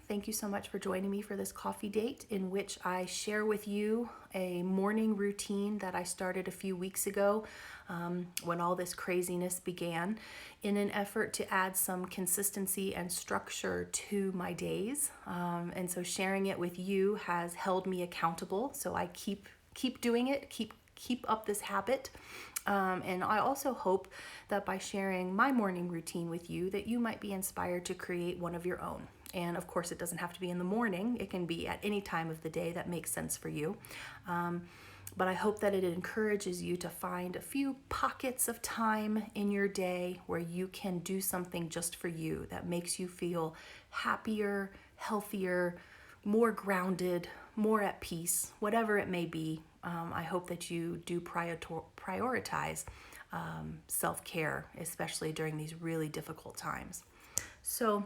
Thank you so much for joining me for this coffee date in which I share with you a morning routine that I started a few weeks ago when all this craziness began, in an effort to add some consistency and structure to my days. And so sharing it with you has held me accountable, so I keep doing it, keep up this habit. And I also hope that by sharing my morning routine with you, that you might be inspired to create one of your own. And of course, it doesn't have to be in the morning. It can be at any time of the day that makes sense for you. But I hope that it encourages you to find a few pockets of time in your day where you can do something just for you that makes you feel happier, healthier, more grounded, more at peace, whatever it may be. I hope that you do prioritize self-care, especially during these really difficult times. So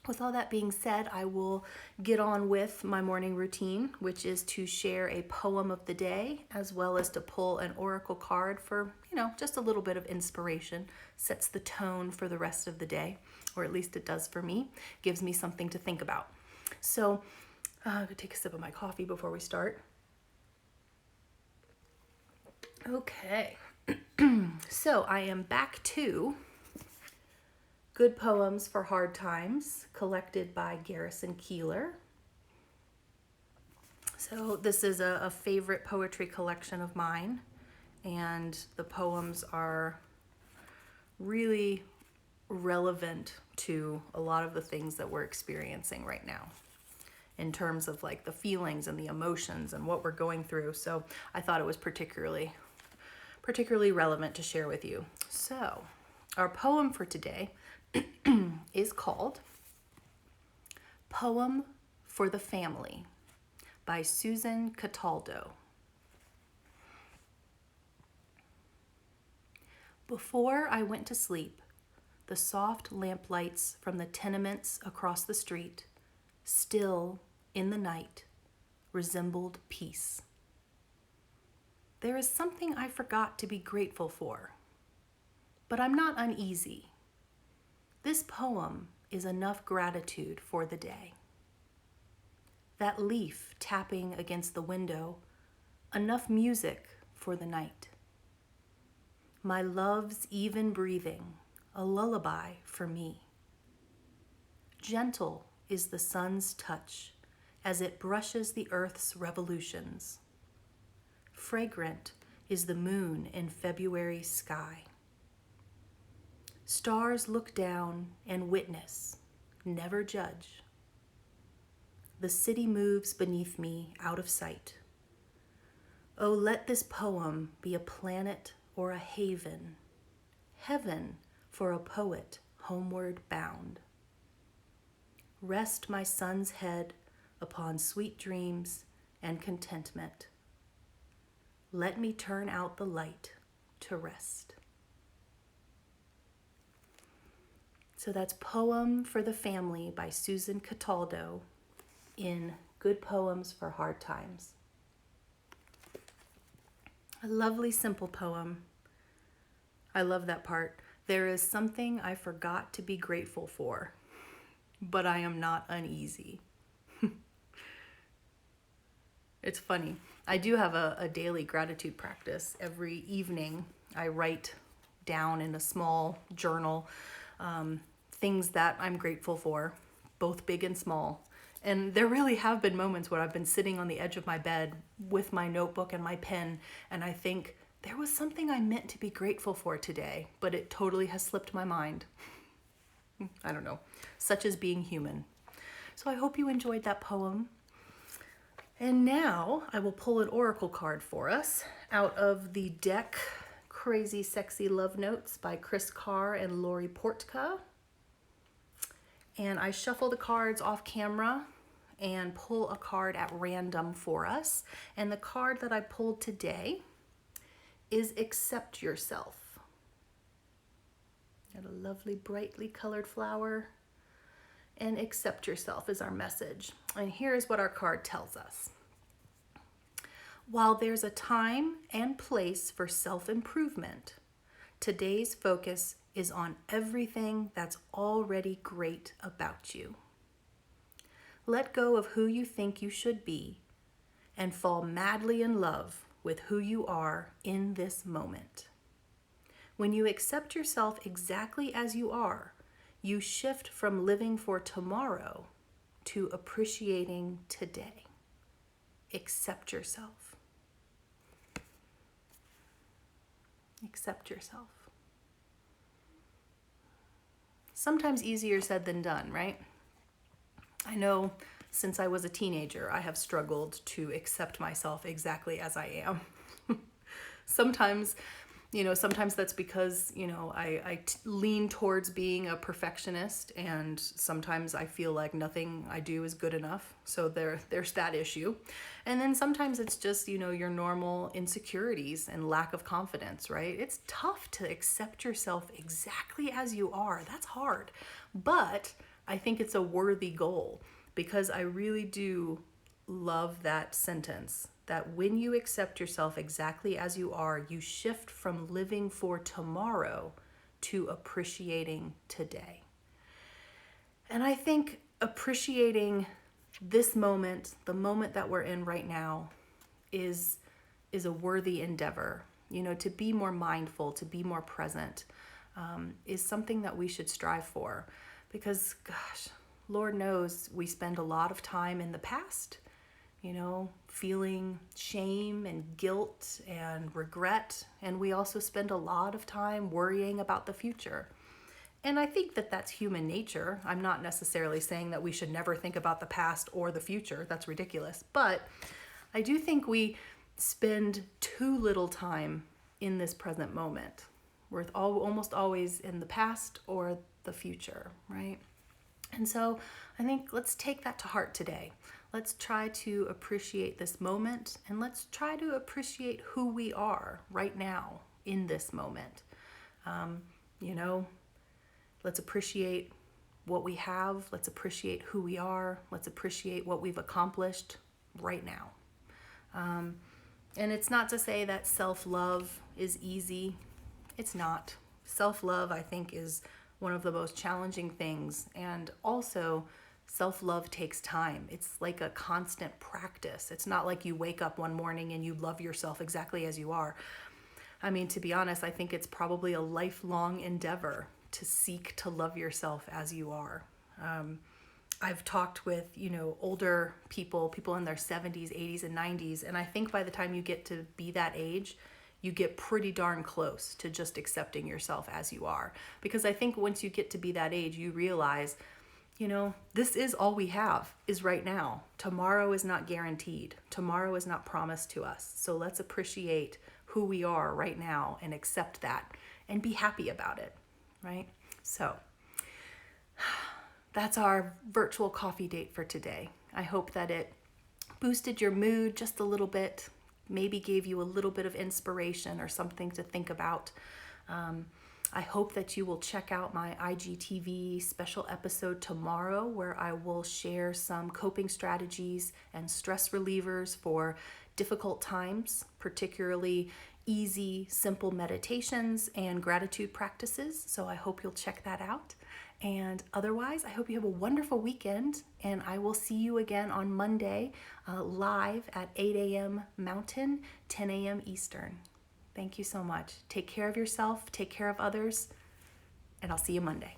with all that being said, I will get on with my morning routine, which is to share a poem of the day, as well as to pull an oracle card for, just a little bit of inspiration. Sets the tone for the rest of the day, or at least it does for me. Gives me something to think about. So I'm going to take a sip of my coffee before we start. Okay, so I am back to Good Poems for Hard Times, collected by Garrison, Keillor. So this is a favorite poetry collection of mine, and the poems are really relevant to a lot of the things that we're experiencing right now, in terms of like the feelings and the emotions and what we're going through. So I thought it was particularly relevant to share with you. So our poem for today is called Poem for the Family by Susan Cataldo. Before I went to sleep, the soft lamplights from the tenements across the street, still in the night, resembled peace. There is something I forgot to be grateful for, but I'm not uneasy. This poem is enough gratitude for the day. That leaf tapping against the window, enough music for the night. My love's even breathing, a lullaby for me. Gentle is the sun's touch as it brushes the earth's revolutions. Fragrant is the moon in February sky. Stars look down and witness, never judge. The city moves beneath me out of sight. Oh, let this poem be a planet or a haven, heaven for a poet homeward bound. Rest my son's head upon sweet dreams and contentment. Let me turn out the light to rest. So that's Poem for the Family by Susan Cataldo in Good Poems for Hard Times. A lovely, simple poem. I love that part. There is something I forgot to be grateful for, but I am not uneasy. It's funny. I do have a daily gratitude practice. Every evening, I write down in a small journal things that I'm grateful for, both big and small. And there really have been moments where I've been sitting on the edge of my bed with my notebook and my pen, and I think, there was something I meant to be grateful for today, but it totally has slipped my mind. I don't know. Such is being human. So I hope you enjoyed that poem. And now I will pull an oracle card for us out of the deck Crazy Sexy Love Notes by Kris, Carr, and Portka. And I shuffle the cards off camera and pull a card at random for us. And the card that I pulled today is Accept Yourself. Got a lovely brightly colored flower. And accept yourself is our message. And here's what our card tells us. While there's a time and place for self-improvement, today's focus is on everything that's already great about you. Let go of who you think you should be and fall madly in love with who you are in this moment. When you accept yourself exactly as you are, you shift from living for tomorrow to appreciating today. Accept yourself. Accept yourself. Sometimes easier said than done, right? I know since I was a teenager, I have struggled to accept myself exactly as I am. Sometimes that's because, I lean towards being a perfectionist, and sometimes I feel like nothing I do is good enough. So there's that issue. And then sometimes it's just, your normal insecurities and lack of confidence, right? It's tough to accept yourself exactly as you are. That's hard. But I think it's a worthy goal, because I really do love that sentence, that when you accept yourself exactly as you are, you shift from living for tomorrow to appreciating today. And I think appreciating this moment, the moment that we're in right now, is a worthy endeavor. To be more mindful, to be more present, is something that we should strive for. Because, gosh, Lord knows we spend a lot of time in the past, feeling shame and guilt and regret. And we also spend a lot of time worrying about the future. And I think that that's human nature. I'm not necessarily saying that we should never think about the past or the future. That's ridiculous. But I do think we spend too little time in this present moment. We're almost always in the past or the future, right? And so I think let's take that to heart today. Let's try to appreciate this moment, and let's try to appreciate who we are right now in this moment. Let's appreciate what we have. Let's appreciate who we are. Let's appreciate what we've accomplished right now. And it's not to say that self-love is easy. It's not. Self-love, I think, is one of the most challenging things. And also, self-love takes time. It's like a constant practice. It's not like you wake up one morning and you love yourself exactly as you are. I mean, to be honest, I think it's probably a lifelong endeavor to seek to love yourself as you are. I've talked with, older people in their 70s, 80s, and 90s, and I think by the time you get to be that age, you get pretty darn close to just accepting yourself as you are. Because I think once you get to be that age, you realize, this is all we have is right now. Tomorrow is not guaranteed. Tomorrow is not promised to us. So let's appreciate who we are right now and accept that and be happy about it, right? So that's our virtual coffee date for today. I hope that it boosted your mood just a little bit, maybe gave you a little bit of inspiration or something to think about. I hope that you will check out my IGTV special episode tomorrow, where I will share some coping strategies and stress relievers for difficult times, particularly easy, simple meditations and gratitude practices. So I hope you'll check that out. And otherwise, I hope you have a wonderful weekend, and I will see you again on Monday, live at 8 a.m. Mountain, 10 a.m. Eastern. Thank you so much. Take care of yourself, take care of others, and I'll see you Monday.